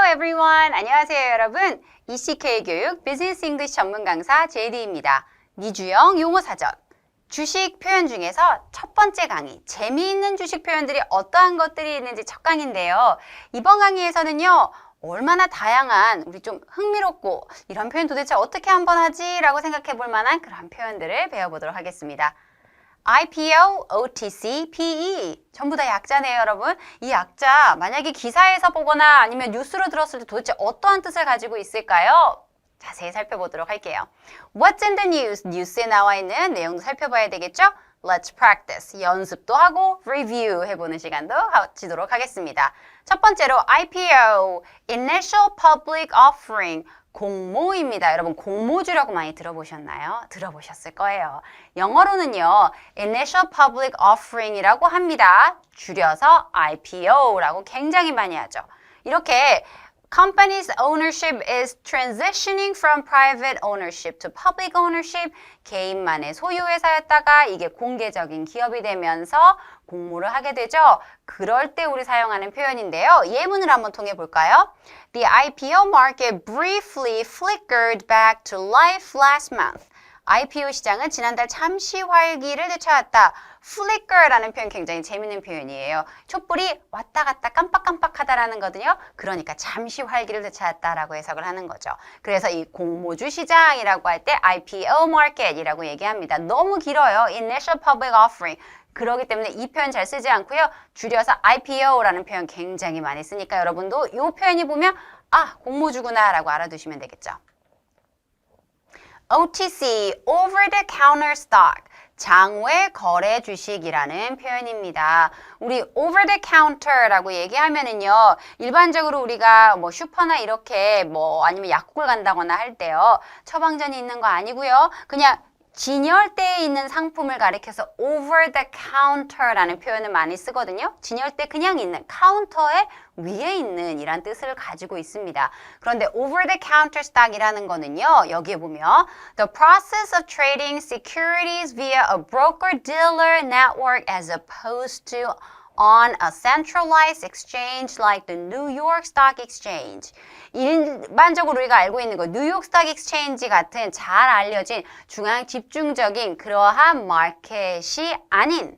everyone. 안녕하세요, 여러분. ECK 교육 비즈니스 잉글리시 전문 강사 JD입니다. 니주영 용어 사전. 주식 표현 중에서 첫 번째 강의, 재미있는 주식 표현들이 어떠한 것들이 있는지 첫 강의인데요. 이번 강의에서는요, 얼마나 다양한, 우리 좀 흥미롭고 이런 표현 도대체 어떻게 한번 하지? 라고 생각해 볼 만한 그런 표현들을 배워보도록 하겠습니다. IPO, OTC, PE 전부 다 약자네요, 여러분. 이 약자 만약에 기사에서 보거나 아니면 뉴스로 들었을 때 도대체 어떠한 뜻을 가지고 있을까요? 자세히 살펴보도록 할게요. What's in the news? 뉴스에 나와 있는 내용도 살펴봐야 되겠죠? Let's practice. 연습도 하고 review 해보는 시간도 가지도록 하겠습니다. 첫 번째로 IPO, Initial Public Offering. 공모입니다. 여러분 공모주라고 많이 들어보셨나요? 들어보셨을 거예요. 영어로는요. Initial Public Offering이라고 합니다. 줄여서 IPO라고 굉장히 많이 하죠. 이렇게 Company's ownership is transitioning from private ownership to public ownership. 개인만의 소유회사였다가 이게 공개적인 기업이 되면서 공모를 하게 되죠. 그럴 때 우리 사용하는 표현인데요. 예문을 한번 통해 볼까요? The IPO market briefly flickered back to life last month. IPO 시장은 지난달 잠시 활기를 되찾았다. flicker라는 표현 굉장히 재밌는 표현이에요. 촛불이 왔다 갔다 깜빡깜빡하다라는 거거든요. 그러니까 잠시 활기를 되찾았다라고 해석을 하는 거죠. 그래서 이 공모주 시장이라고 할 때 IPO market이라고 얘기합니다. 너무 길어요. Initial Public Offering. 그렇기 때문에 이 표현 잘 쓰지 않고요. 줄여서 IPO라는 표현 굉장히 많이 쓰니까 여러분도 이 표현이 보면 아, 공모주구나 라고 알아두시면 되겠죠. OTC, Over-the-Counter Stock, 장외 거래 주식이라는 표현입니다. 우리 Over-the-Counter라고 얘기하면은요, 일반적으로 우리가 뭐 슈퍼나 이렇게 뭐 아니면 약국을 간다거나 할 때요, 처방전이 있는 거 아니고요, 그냥 진열대에 있는 상품을 가리켜서 over the counter라는 표현을 많이 쓰거든요. 진열대 그냥 있는 카운터에 위에 있는 이란 뜻을 가지고 있습니다. 그런데 over the counter stock이라는 거는요. 여기에 보면 the process of trading securities via a broker-dealer network as opposed to on a centralized exchange like the New York Stock Exchange. 일반적으로 우리가 알고 있는 거 뉴욕 스톡 익스체인지 같은 잘 알려진 중앙 집중적인 그러한 마켓이 아닌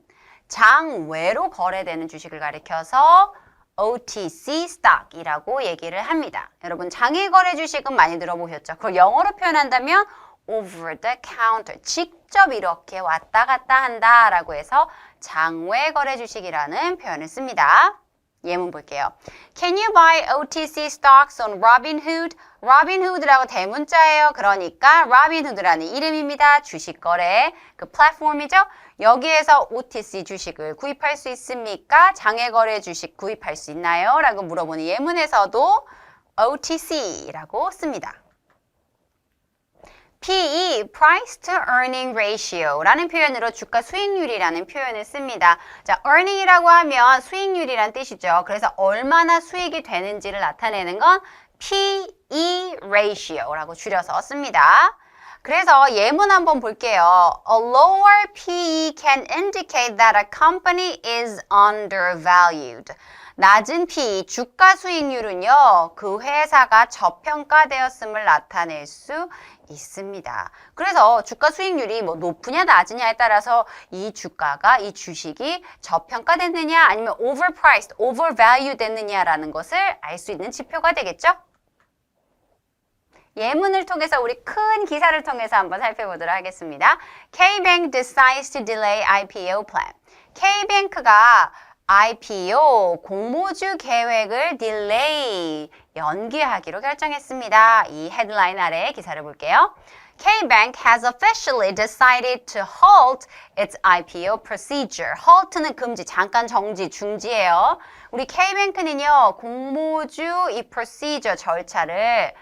장외로 거래되는 주식을 가리켜서 OTC 스톡이라고 얘기를 합니다. 여러분 장외 거래 주식은 많이 들어보셨죠? 그걸 영어로 표현한다면 over the counter, 직접 이렇게 왔다 갔다 한다라고 해서 장외 거래 주식이라는 표현을 씁니다. 예문 볼게요. Can you buy OTC stocks on Robinhood? Robinhood라고 대문자예요. 그러니까 Robinhood라는 이름입니다. 주식 거래 그 플랫폼이죠. 여기에서 OTC 주식을 구입할 수 있습니까? 장외 거래 주식 구입할 수 있나요? 라고 물어보는 예문에서도 OTC라고 씁니다. PE, Price to Earning Ratio라는 표현으로 주가 수익률이라는 표현을 씁니다. 자, earning이라고 하면 수익률이란 뜻이죠. 그래서 얼마나 수익이 되는지를 나타내는 건 PE ratio라고 줄여서 씁니다. 그래서 예문 한번 볼게요. A lower PE can indicate that a company is undervalued. 낮은 PE, 주가 수익률은요, 그 회사가 저평가되었음을 나타낼 수 있습니다. 그래서 주가 수익률이 뭐 높으냐 낮으냐에 따라서 이 주가가, 이 주식이 저평가됐느냐 아니면 overpriced, overvalued 됐느냐라는 것을 알 수 있는 지표가 되겠죠? 예문을 통해서 우리 큰 기사를 통해서 한번 살펴보도록 하겠습니다. K-Bank decides to delay IPO plan. K-Bank가 IPO 공모주 계획을 delay 연기하기로 결정했습니다. 이 헤드라인 아래 기사를 볼게요. K-Bank has officially decided to halt its IPO procedure. halt는 금지, 잠깐 정지, 중지예요. 우리 K-Bank는요, 공모주 이 procedure 절차를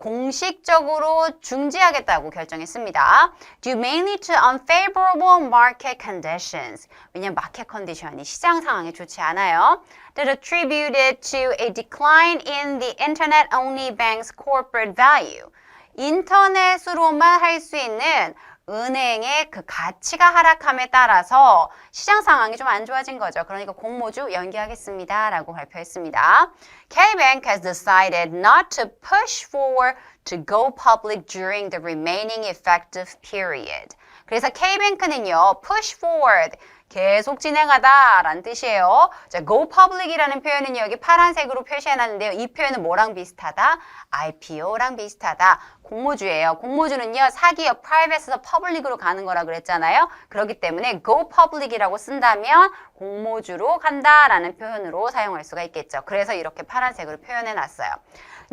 공식적으로 중지하겠다고 결정했습니다. Due mainly to unfavorable market conditions. 왜냐하면 마켓 컨디션이 시장 상황이 좋지 않아요. That attributed to a decline in the internet-only bank's corporate value. 인터넷으로만 할 수 있는 은행의 그 가치가 하락함에 따라서 시장 상황이 좀 안 좋아진 거죠. 그러니까 공모주 연기하겠습니다 라고 발표했습니다. K-Bank has decided not to push forward to go public during the remaining effective period. 그래서 K뱅크는요, push forward, 계속 진행하다 라는 뜻이에요. 자, go public이라는 표현은 여기 파란색으로 표시해놨는데요. 이 표현은 뭐랑 비슷하다? IPO랑 비슷하다. 공모주예요. 공모주는요, 사기업 private에서 public으로 가는 거라 그랬잖아요. 그렇기 때문에 go public이라고 쓴다면 공모주로 간다라는 표현으로 사용할 수가 있겠죠. 그래서 이렇게 파란색으로 표현해놨어요.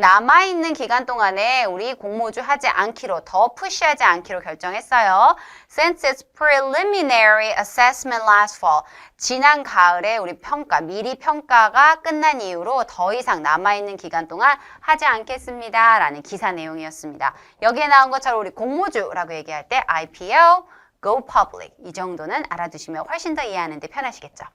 남아있는 기간 동안에 우리 공모주 하지 않기로, 더 푸시하지 않기로 결정했어요. Since its preliminary assessment last fall. 지난 가을에 우리 평가, 미리 평가가 끝난 이후로 더 이상 남아있는 기간 동안 하지 않겠습니다. 라는 기사 내용이었습니다. 여기에 나온 것처럼 우리 공모주라고 얘기할 때 IPO, go public 이 정도는 알아두시면 훨씬 더 이해하는 데 편하시겠죠.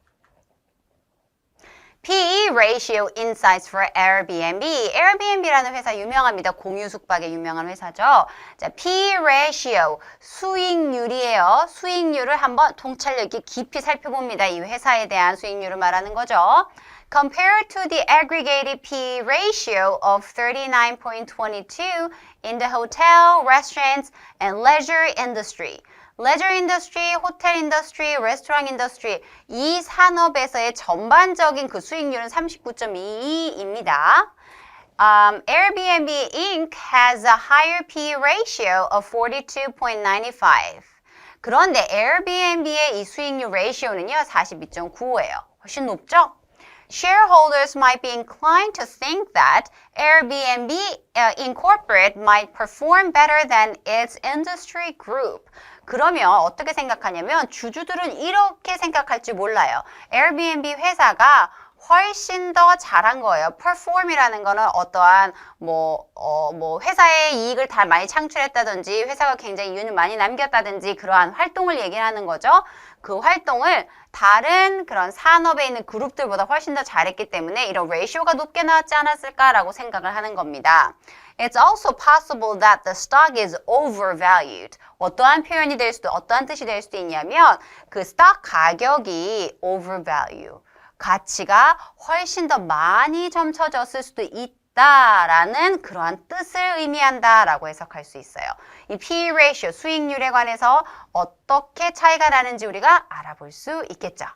PE ratio insights for Airbnb. Airbnb라는 회사 유명합니다. 공유 숙박에 유명한 회사죠. 자, PE ratio 수익률이에요. 수익률을 한번 통찰력 있게 깊이 살펴봅니다. 이 회사에 대한 수익률을 말하는 거죠. Compared to the aggregated PE ratio of 39.22 in the hotel, restaurants, and leisure industry. 레저 인더스트리, 호텔 인더스트리, 레스토랑 인더스트리 이 산업에서의 전반적인 그 수익률은 39.22입니다. Airbnb Inc. has a higher PE ratio of 42.95. 그런데 Airbnb의 이 수익률 레이시오는요 42.95예요. 훨씬 높죠? Shareholders might be inclined to think that Airbnb Incorporated might perform better than its industry group. 그러면 어떻게 생각하냐면 주주들은 이렇게 생각할지 몰라요. Airbnb 회사가 훨씬 더 잘한 거예요. perform이라는 거는 어떠한 회사의 이익을 다 많이 창출했다든지 회사가 굉장히 이윤을 많이 남겼다든지 그러한 활동을 얘기하는 거죠. 그 활동을 다른 그런 산업에 있는 그룹들보다 훨씬 더 잘했기 때문에 이런 레이쇼가 높게 나왔지 않았을까라고 생각을 하는 겁니다. It's also possible that the stock is overvalued. 어떠한 표현이 될 수도, 어떠한 뜻이 될 수도 있냐면 그 스톡 가격이 overvalue. 가치가 훨씬 더 많이 점쳐졌을 수도 있다라는 그러한 뜻을 의미한다라고 해석할 수 있어요. 이 PE ratio, 수익률에 관해서 어떻게 차이가 나는지 우리가 알아볼 수 있겠죠.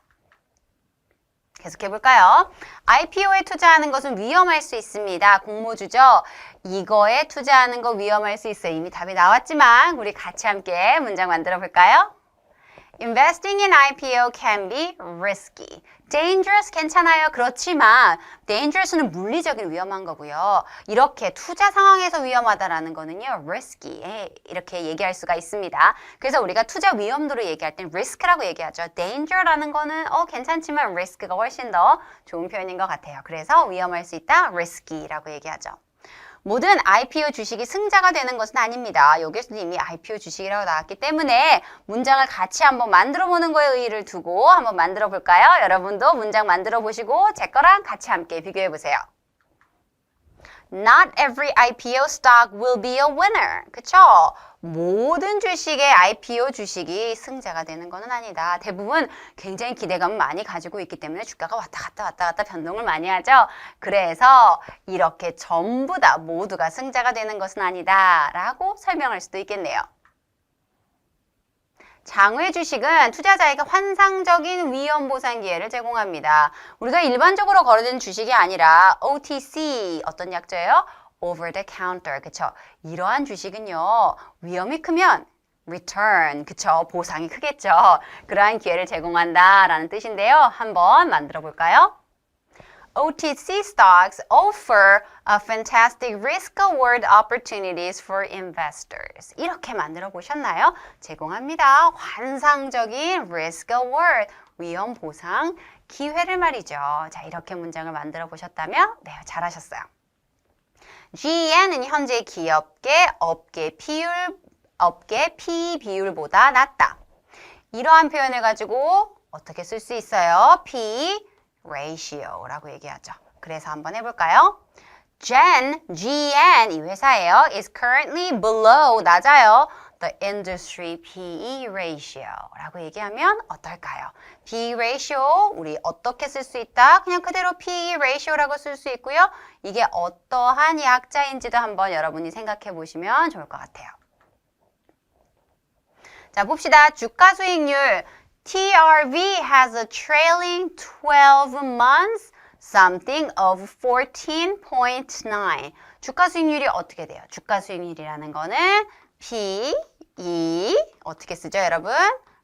계속해 볼까요? IPO에 투자하는 것은 위험할 수 있습니다. 공모주죠. 이거에 투자하는 거 위험할 수 있어요. 이미 답이 나왔지만 우리 같이 함께 문장 만들어 볼까요? Investing in IPO can be risky. Dangerous 괜찮아요. 그렇지만 dangerous는 물리적인 위험한 거고요. 이렇게 투자 상황에서 위험하다라는 거는요. risky 이렇게 얘기할 수가 있습니다. 그래서 우리가 투자 위험도를 얘기할 땐 risk라고 얘기하죠. danger라는 거는 괜찮지만 risk가 훨씬 더 좋은 표현인 것 같아요. 그래서 위험할 수 있다. risky라고 얘기하죠. 모든 IPO 주식이 승자가 되는 것은 아닙니다. 여기에서도 이미 IPO 주식이라고 나왔기 때문에 문장을 같이 한번 만들어 보는 거에 의의를 두고 한번 만들어 볼까요? 여러분도 문장 만들어 보시고 제 거랑 같이 함께 비교해 보세요. Not every IPO stock will be a winner. 그쵸? 모든 주식의 IPO 주식이 승자가 되는 것은 아니다. 대부분 굉장히 기대감을 많이 가지고 있기 때문에 주가가 왔다 갔다 변동을 많이 하죠. 그래서 이렇게 전부 다 모두가 승자가 되는 것은 아니다 라고 설명할 수도 있겠네요. 장외 주식은 투자자에게 환상적인 위험 보상 기회를 제공합니다. 우리가 일반적으로 거래되는 주식이 아니라 OTC, 어떤 약자예요? Over the counter, 그쵸? 이러한 주식은요, 위험이 크면 return, 그쵸? 보상이 크겠죠? 그러한 기회를 제공한다라는 뜻인데요. 한번 만들어 볼까요? OTC stocks offer a fantastic risk-reward opportunities for investors. 이렇게 만들어 보셨나요? 제공합니다. 환상적인 risk-reward, 위험 보상 기회를 말이죠. 자, 이렇게 문장을 만들어 보셨다면 네, 잘하셨어요. GEN은 현재 기업계 업계 PE 비율보다 낮다. 이러한 표현을 가지고 어떻게 쓸 수 있어요? PE ratio라고 얘기하죠. 그래서 한번 해볼까요? GEN 이 회사예요. is currently below, 낮아요. the industry PE ratio라고 얘기하면 어떨까요? PE ratio 우리 어떻게 쓸 수 있다? 그냥 그대로 PE ratio라고 쓸 수 있고요. 이게 어떠한 약자인지도 한번 여러분이 생각해 보시면 좋을 것 같아요. 자, 봅시다. 주가 수익률 TRV has a trailing 12 months something of 14.9. 주가 수익률이 어떻게 돼요? 주가 수익률이라는 거는 PE 어떻게 쓰죠, 여러분?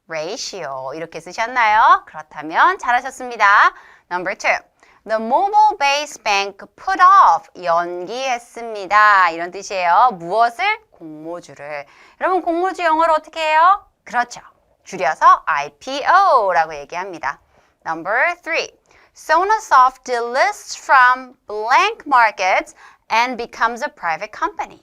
ratio 이렇게 쓰셨나요? 그렇다면 잘하셨습니다. Number 2. The mobile base bank put off 연기했습니다. 이런 뜻이에요. 무엇을? 공모주를. 여러분 공모주 영어로 어떻게 해요? 그렇죠. 줄여서 IPO라고 얘기합니다. Number 3. Sonasoft delists from blank markets and becomes a private company.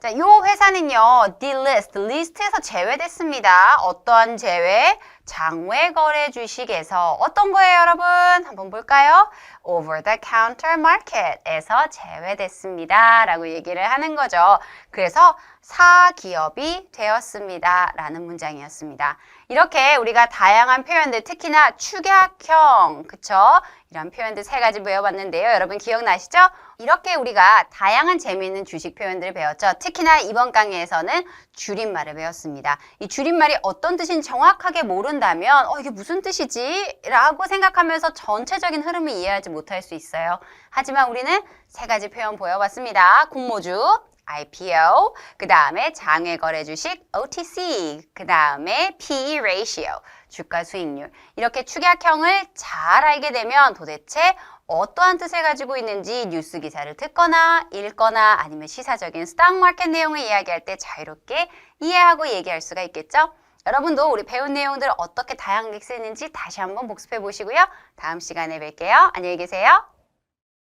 자, 이 회사는요, delist, 리스트에서 제외됐습니다. 어떠한 제외? 장외 거래 주식에서 어떤 거예요, 여러분? 한번 볼까요? Over the counter market에서 제외됐습니다. 라고 얘기를 하는 거죠. 그래서 사기업이 되었습니다. 라는 문장이었습니다. 이렇게 우리가 다양한 표현들, 특히나 축약형, 그쵸? 이런 표현들 3가지 배워봤는데요. 여러분 기억나시죠? 이렇게 우리가 다양한 재미있는 주식 표현들을 배웠죠. 특히나 이번 강의에서는 줄임말을 배웠습니다. 이 줄임말이 어떤 뜻인지 정확하게 모른다면 이게 무슨 뜻이지? 라고 생각하면서 전체적인 흐름을 이해하지 못할 수 있어요. 하지만 우리는 3가지 표현 보여봤습니다. 공모주, IPO, 그 다음에 장외거래 주식, OTC, 그 다음에 PE ratio, 주가 수익률. 이렇게 축약형을 잘 알게 되면 도대체 어떠한 뜻을 가지고 있는지 뉴스 기사를 듣거나 읽거나 아니면 시사적인 스탁 마켓 내용을 이야기할 때 자유롭게 이해하고 얘기할 수가 있겠죠? 여러분도 우리 배운 내용들을 어떻게 다양하게 쓰는지 다시 한번 복습해 보시고요. 다음 시간에 뵐게요. 안녕히 계세요.